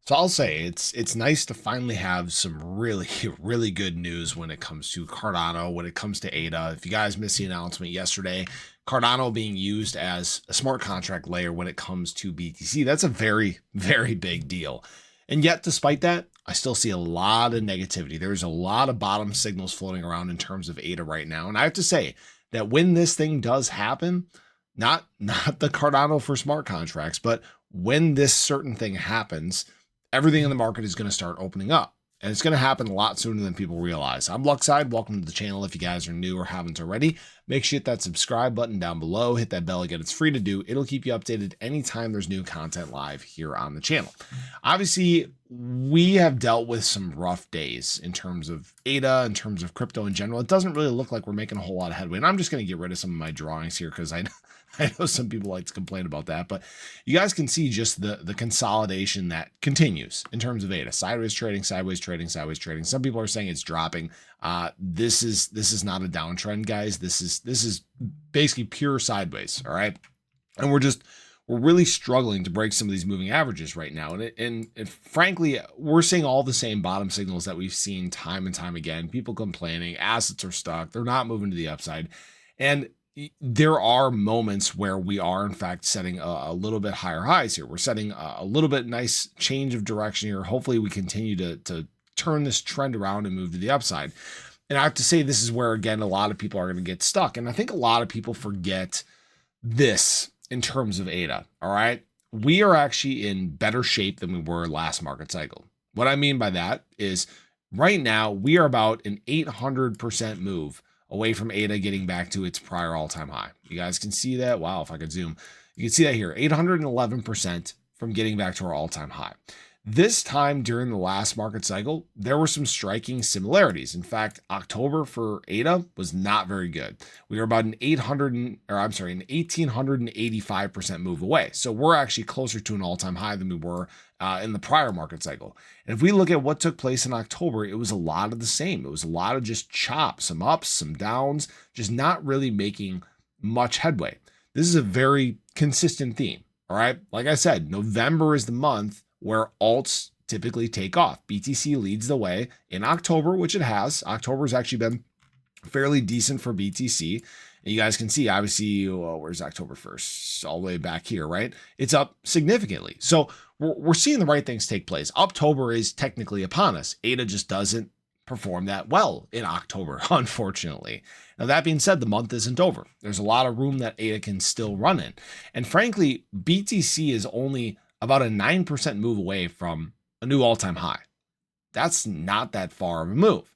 So I'll say it's nice to finally have some really really good news when it comes to Cardano, when it comes to ADA. If you guys missed the announcement yesterday, Cardano being used as a smart contract layer when it comes to BTC, that's a very very big deal. And yet, despite that, I still see a lot of negativity. There's a lot of bottom signals floating around in terms of ADA right now, and I have to say that when this thing does happen, not the Cardano for smart contracts, but when this certain thing happens, everything in the market is going to start opening up. And it's going to happen a lot sooner than people realize. I'm Luckside. Welcome to the channel. If you guys are new or haven't already, make sure you hit that subscribe button down below. Hit that bell again. It's free to do. It'll keep you updated anytime there's new content live here on the channel. Obviously, we have dealt with some rough days in terms of ADA, in terms of crypto in general. It doesn't really look like we're making a whole lot of headway. And I'm just going to get rid of some of my drawings here because I know some people like to complain about that, but you guys can see just the consolidation that continues in terms of ADA. Sideways trading, sideways trading, sideways trading. Some people are saying it's dropping. This is not a downtrend, guys. This is basically pure sideways. All right. And we're really struggling to break some of these moving averages right now. And frankly, we're seeing all the same bottom signals that we've seen time and time again. People complaining, assets are stuck. They're not moving to the upside. And there are moments where we are, in fact, setting a little bit higher highs here. We're setting a little bit nice change of direction here. Hopefully we continue to turn this trend around and move to the upside. And I have to say, this is where, again, a lot of people are going to get stuck. And I think a lot of people forget this in terms of ADA. All right. We are actually in better shape than we were last market cycle. What I mean by that is right now we are about an 800% move away from ADA getting back to its prior all-time high. You guys can see that. Wow, if I could zoom, you can see that here, 811% from getting back to our all-time high. This time during the last market cycle, there were some striking similarities. In fact, October for ADA was not very good. We were about an 1885% move away. So we're actually closer to an all-time high than we were in the prior market cycle. And if we look at what took place in October, it was a lot of the same. It was a lot of just chop, some ups, some downs, just not really making much headway. This is a very consistent theme. All right. Like I said, November is the month where alts typically take off. BTC leads the way in October, which it has. October has actually been fairly decent for BTC. And you guys can see, obviously, where's October 1st? All the way back here, right? It's up significantly. So we're seeing the right things take place. October is technically upon us. ADA just doesn't perform that well in October, unfortunately. Now, that being said, the month isn't over. There's a lot of room that ADA can still run in. And frankly, BTC is only about a 9% move away from a new all-time high. That's not that far of a move.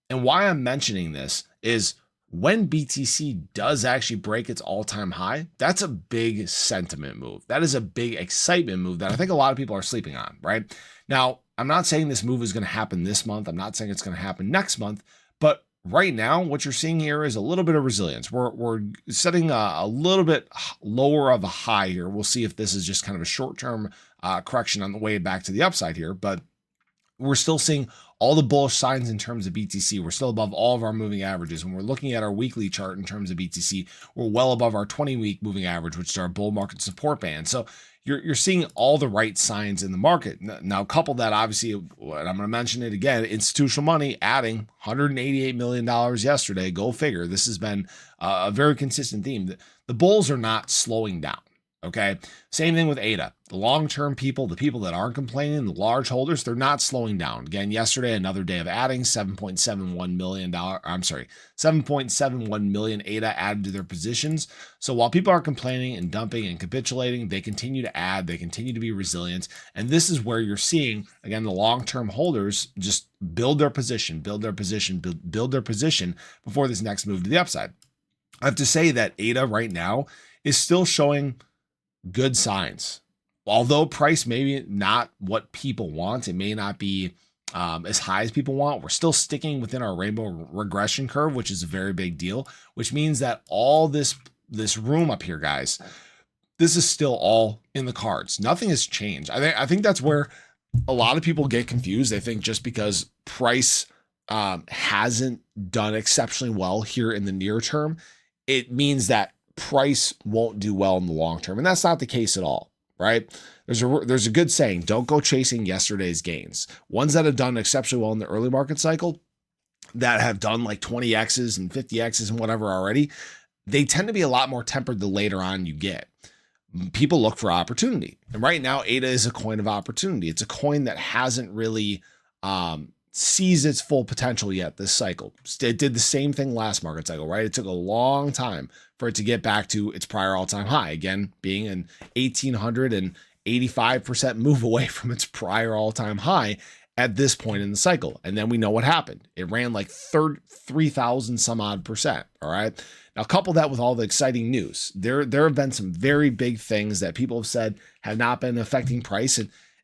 And why I'm mentioning this is when BTC does actually break its all-time high, that's a big sentiment move. That is a big excitement move that I think a lot of people are sleeping on, right? Now, I'm not saying this move is going to happen this month. I'm not saying it's going to happen next month, but right now, what you're seeing here is a little bit of resilience. We're setting a little bit lower of a high here. We'll see if this is just kind of a short-term correction on the way back to the upside here, but we're still seeing all the bullish signs in terms of BTC. We're still above all of our moving averages. When we're looking at our weekly chart in terms of BTC, we're well above our 20-week moving average, which is our bull market support band. So you're seeing all the right signs in the market. Now, couple that, obviously, and I'm going to mention it again, institutional money adding $188 million yesterday. Go figure. This has been a very consistent theme. The bulls are not slowing down. Okay. Same thing with ADA. The long-term people, the people that aren't complaining, the large holders, they're not slowing down. Again, yesterday, another day of adding $7.71 million ADA added to their positions. So while people are complaining and dumping and capitulating, they continue to add, they continue to be resilient. And this is where you're seeing, again, the long-term holders just build their position before this next move to the upside. I have to say that ADA right now is still showing good signs. Although price maybe not what people want, it may not be as high as people want, we're still sticking within our rainbow regression curve, which is a very big deal, which means that all this room up here, guys, this is still all in the cards. Nothing has changed. I think that's where a lot of people get confused. They think just because price hasn't done exceptionally well here in the near term, it means that price won't do well in the long term. And that's not the case at all. right? There's a good saying, don't go chasing yesterday's gains. Ones that have done exceptionally well in the early market cycle, that have done like 20x's and 50x's and whatever already, they tend to be a lot more tempered the later on you get. People look for opportunity. And right now, ADA is a coin of opportunity. It's a coin that hasn't really seized its full potential yet this cycle. It did the same thing last market cycle, right? It took a long time for it to get back to its prior all-time high. Again, being an 1,885% move away from its prior all-time high at this point in the cycle. And then we know what happened. It ran like 3,000 some odd percent. All right. Now, couple that with all the exciting news. There have been some very big things that people have said have not been affecting price.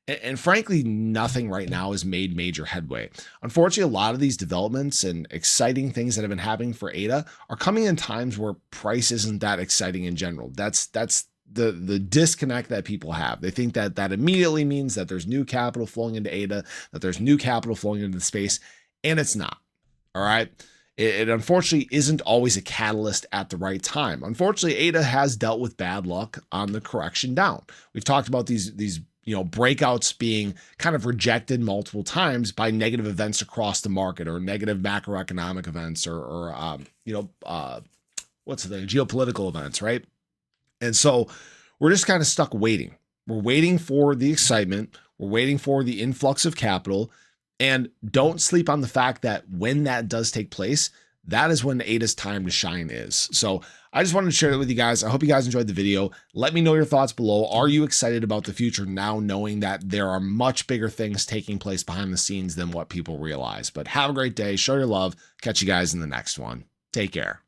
And frankly, nothing right now has made major headway. Unfortunately, a lot of these developments and exciting things that have been happening for ADA are coming in times where price isn't that exciting in general. That's the disconnect that people have. They think that that immediately means that there's new capital flowing into ADA, that there's new capital flowing into the space, and it's not. All right. It unfortunately isn't always a catalyst at the right time. Unfortunately, ADA has dealt with bad luck on the correction down. We've talked about these breakouts being kind of rejected multiple times by negative events across the market or negative macroeconomic events or what's the thing, geopolitical events, right? And so we're just kind of stuck waiting. We're waiting for the excitement. We're waiting for the influx of capital. And don't sleep on the fact that when that does take place, that is when ADA's time to shine is. So I just wanted to share that with you guys. I hope you guys enjoyed the video. Let me know your thoughts below. Are you excited about the future now, knowing that there are much bigger things taking place behind the scenes than what people realize? But have a great day. Show your love. Catch you guys in the next one. Take care.